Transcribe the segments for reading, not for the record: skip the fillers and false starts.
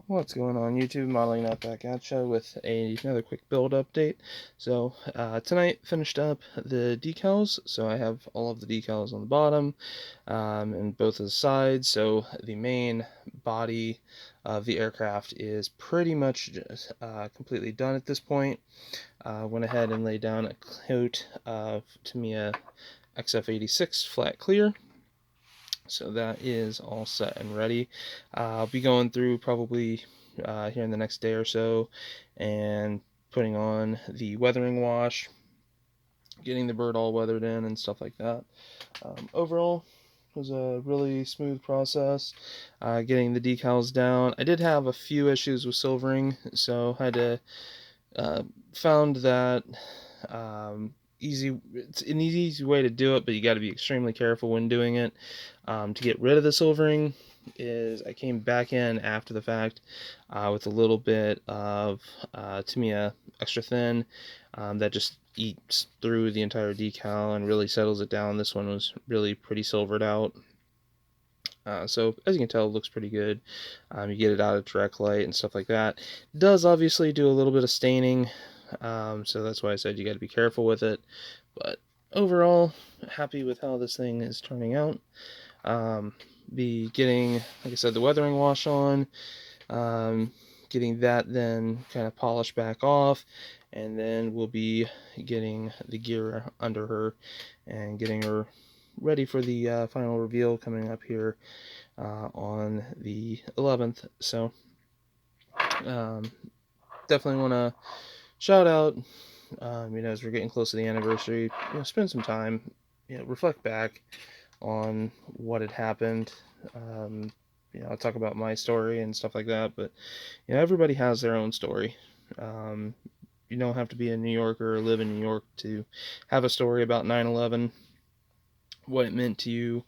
What's going on YouTube? Modeling that back at you with another quick build update. So tonight finished up the decals. So I have all of the decals on the bottom and both of the sides. So the main body of the aircraft is pretty much just, completely done at this point. Went ahead and laid down a coat of Tamiya XF86 flat clear. So that is all set and ready. I'll be going through probably here in the next day or so and putting on the weathering wash, getting the bird all weathered in and stuff like that. Overall, it was a really smooth process getting the decals down. I did have a few issues with silvering, so I had to found that it's an easy way to do it, but you got to be extremely careful when doing it. To get rid of the silvering is I came back in after the fact with a little bit of Tamiya extra thin that just eats through the entire decal and really settles it down. This one was really pretty silvered out. So as you can tell, it looks pretty good. You get it out of direct light and stuff like that. It does obviously do a little bit of staining, so that's why I said you got to be careful with it. But overall, happy with how this thing is turning out. Be getting, like I said, the weathering wash on, getting that then kind of polished back off, and then we'll be getting the gear under her and getting her ready for the final reveal coming up here on the 11th. So definitely want to shout out, as we're getting close to the anniversary, spend some time, reflect back on what had happened. I'll talk about my story and stuff like that, but everybody has their own story. You don't have to be a New Yorker or live in New York to have a story about 9/11, what it meant to you,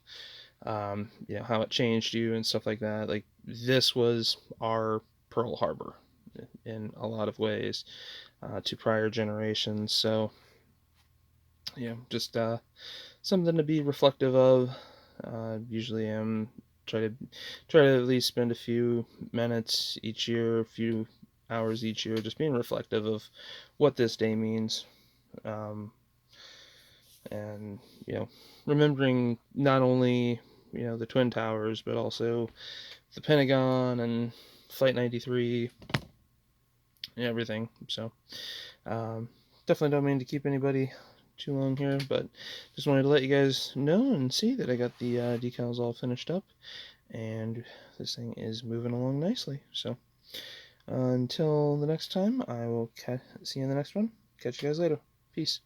how it changed you and stuff like that. Like, this was our Pearl Harbor in a lot of ways to prior generations. So, just something to be reflective of. Usually I'm try to at least spend a few minutes each year, a few hours each year, just being reflective of what this day means. And remembering not only the Twin Towers, but also the Pentagon and Flight 93 and everything. So definitely don't mean to keep anybody too long here, but just wanted to let you guys know and see that I got the decals all finished up, and this thing is moving along nicely. So until the next time, I will see you in the next one. Catch you guys later. Peace.